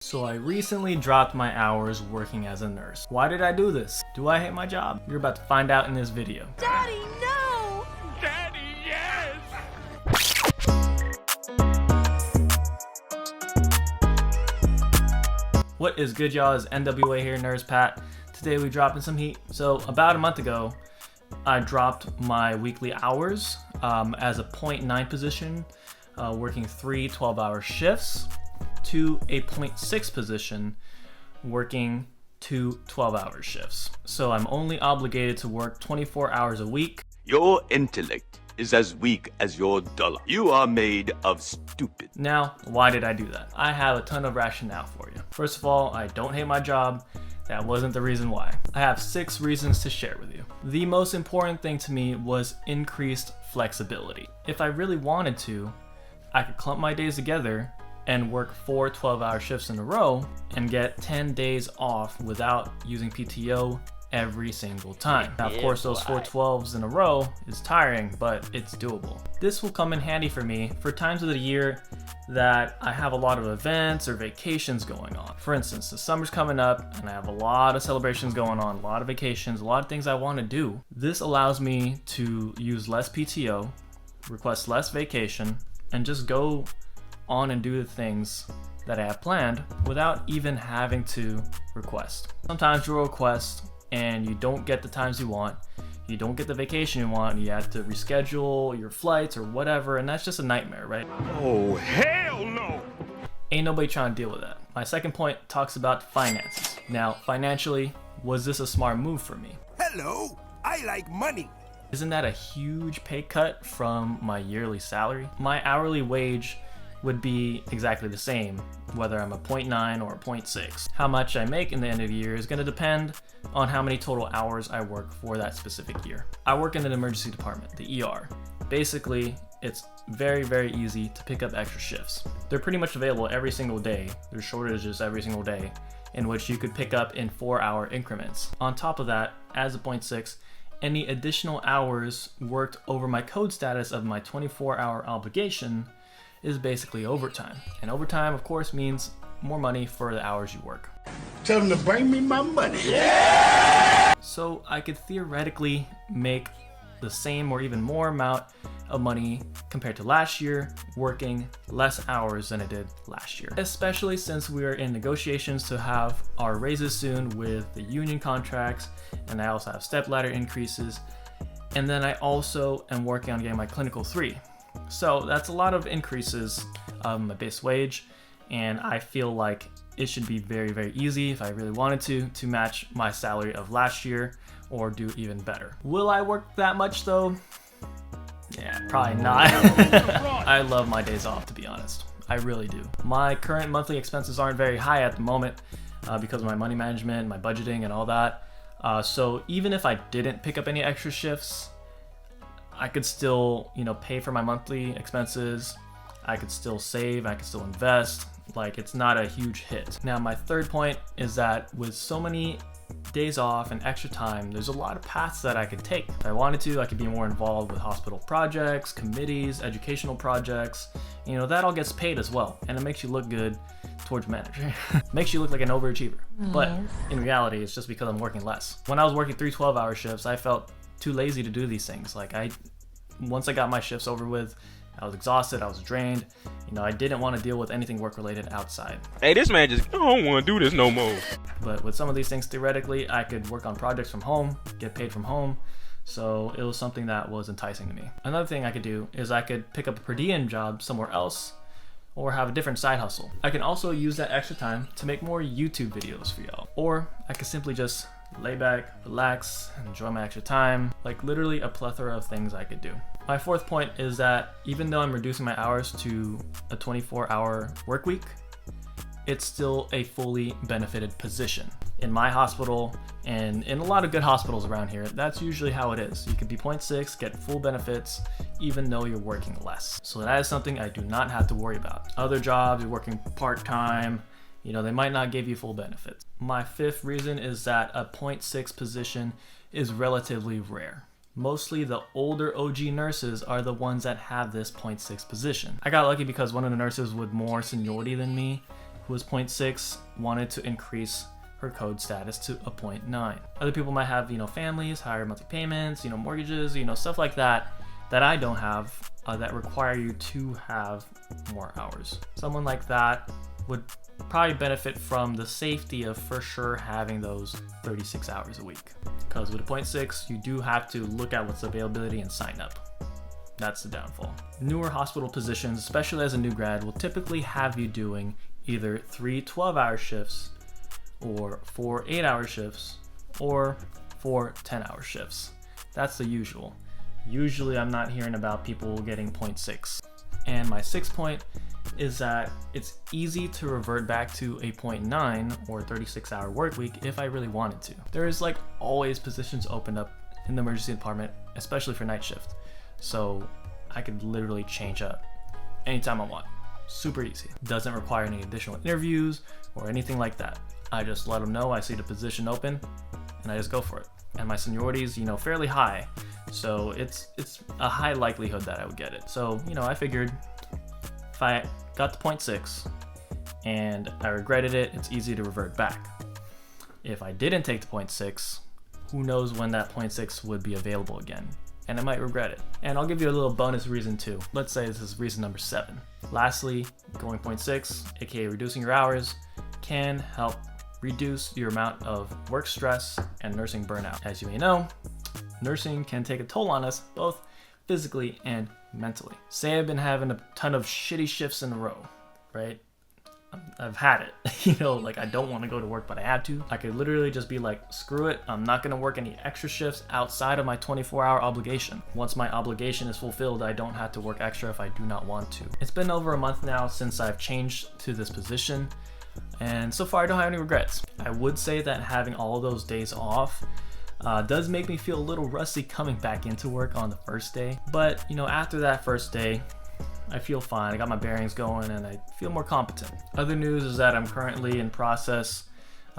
So I recently dropped my hours working as a nurse. Why did I do this? Do I hate my job? You're about to find out in this video. Daddy, no! Daddy, yes! What is good, y'all? It's NWA here, Nurse Pat. Today we dropping some heat. So about a month ago, I dropped my weekly hours as a 0.9 position, working 3 12-hour shifts, to a 0.6 position, working 2 12-hour shifts. So I'm only obligated to work 24 hours a week. Your intellect is as weak as your dollar. You are made of stupid. Now, why did I do that? I have a ton of rationale for you. First of all, I don't hate my job. That wasn't the reason why. I have 6 reasons to share with you. The most important thing to me was increased flexibility. If I really wanted to, I could clump my days together and work 4 12-hour shifts in a row and get 10 days off without using PTO every single time. Now, of course, those 4 12s in a row is tiring, but it's doable. This will come in handy for me for times of the year that I have a lot of events or vacations going on. For instance, the summer's coming up and I have a lot of celebrations going on, a lot of vacations, a lot of things I want to do. This allows me to use less PTO, request less vacation, and just go on and do the things that I have planned without even having to request. Sometimes you'll request and you don't get the times you want, you don't get the vacation you want, you have to reschedule your flights or whatever, and that's just a nightmare, right? Oh, hell no! Ain't nobody trying to deal with that. My second point talks about finances. Now, financially, was this a smart move for me? Hello, I like money. Isn't that a huge pay cut from my yearly salary? My hourly wage would be exactly the same, whether I'm a 0.9 or a 0.6. How much I make in the end of the year is gonna depend on how many total hours I work for that specific year. I work in an emergency department, the ER. Basically, it's very, very easy to pick up extra shifts. They're pretty much available every single day. There's shortages every single day in which you could pick up in 4-hour increments. On top of that, as a 0.6, any additional hours worked over my code status of my 24-hour obligation is basically overtime. And overtime, of course, means more money for the hours you work. Tell them to bring me my money. So I could theoretically make the same or even more amount of money compared to last year, working less hours than I did last year. Especially since we are in negotiations to have our raises soon with the union contracts, and I also have stepladder increases. And then I also am working on getting my clinical 3. So that's a lot of increases of my base wage, and I feel like it should be very, very easy if I really wanted to match my salary of last year or do even better. Will I work that much though? Yeah, probably not. I love my days off, to be honest. I really do. My current monthly expenses aren't very high at the moment because of my money management, my budgeting, and all that. So even if I didn't pick up any extra shifts, I could still, pay for my monthly expenses. I could still save, I could still invest. Like, it's not a huge hit. Now, my third point is that with so many days off and extra time, there's a lot of paths that I could take. If I wanted to, I could be more involved with hospital projects, committees, educational projects. That all gets paid as well, and it makes you look good towards manager. Makes you look like an overachiever. But in reality, it's just because I'm working less. When I was working 3 12-hour shifts, I felt too lazy to do these things. Once I got my shifts over with, I was exhausted, I was drained. I didn't want to deal with anything work related outside. Hey, this man just, I don't want to do this no more. But with some of these things, theoretically, I could work on projects from home, get paid from home. So it was something that was enticing to me. Another thing I could do is I could pick up a per diem job somewhere else or have a different side hustle. I can also use that extra time to make more YouTube videos for y'all. Or I could simply just lay back, relax, enjoy my extra time. Like, literally a plethora of things I could do. My fourth point is that even though I'm reducing my hours to a 24-hour work week, it's still a fully benefited position. In my hospital, and in a lot of good hospitals around here, that's usually how it is. You could be 0.6, get full benefits, even though you're working less. So that is something I do not have to worry about. Other jobs, you're working part-time, they might not give you full benefits. My fifth reason is that a 0.6 position is relatively rare. Mostly the older OG nurses are the ones that have this 0.6 position. I got lucky because one of the nurses with more seniority than me who was 0.6 wanted to increase her code status to a 0.9. Other people might have, families, higher monthly payments, mortgages, stuff like that I don't have, that require you to have more hours. Someone like that would probably benefit from the safety of for sure having those 36 hours a week. Because with a 0.6, you do have to look at what's availability and sign up. That's the downfall. Newer hospital positions, especially as a new grad, will typically have you doing either 3 12-hour shifts or 4 8-hour shifts or 4 10-hour shifts. That's the usual. Usually I'm not hearing about people getting 0.6. And my 6th point is that it's easy to revert back to a 0.9 or 36-hour work week if I really wanted to. There is always positions open up in the emergency department, especially for night shift. So I could literally change up anytime I want. Super easy. Doesn't require any additional interviews or anything like that. I just let them know I see the position open and I just go for it. And my seniority is, fairly high. So it's a high likelihood that I would get it. So, I figured if I got to 0.6 and I regretted it, it's easy to revert back. If I didn't take the 0.6, who knows when that 0.6 would be available again. And I might regret it. And I'll give you a little bonus reason too. Let's say this is reason number 7. Lastly, going 0.6, aka reducing your hours, can help reduce your amount of work stress and nursing burnout. As you may know, nursing can take a toll on us, both physically and mentally. Say I've been having a ton of shitty shifts in a row, right? I've had it, I don't want to go to work, but I had to. I could literally just be like, screw it, I'm not going to work any extra shifts outside of my 24-hour obligation. Once my obligation is fulfilled, I don't have to work extra if I do not want to. It's been over a month now since I've changed to this position, and so far I don't have any regrets. I would say that having all of those days off does make me feel a little rusty coming back into work on the first day, but after that first day, I feel fine. I got my bearings going and I feel more competent. Other news is that I'm currently in process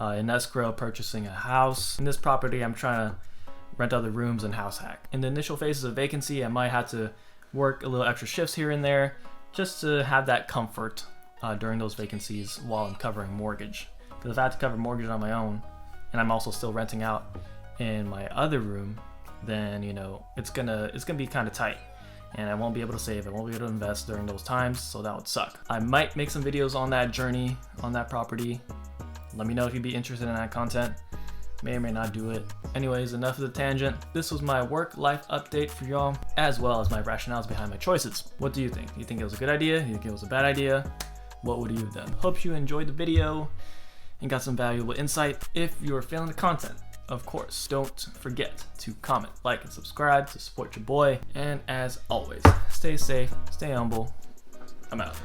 in escrow purchasing a house. In this property, I'm trying to rent other rooms and house hack. In the initial phases of vacancy, I might have to work a little extra shifts here and there just to have that comfort during those vacancies while I'm covering mortgage. Because if I have to cover mortgage on my own and I'm also still renting out in my other room, then it's gonna be kind of tight. And I won't be able to save, I won't be able to invest during those times, so that would suck. I might make some videos on that journey, on that property. Let me know if you'd be interested in that content. May or may not do it. Anyways, enough of the tangent. This was my work-life update for y'all, as well as my rationales behind my choices. What do you think? You think it was a good idea? You think it was a bad idea? What would you have done? Hope you enjoyed the video and got some valuable insight. If you're feeling the content, of course, don't forget to comment, like, and subscribe to support your boy. And as always, stay safe, stay humble. I'm out.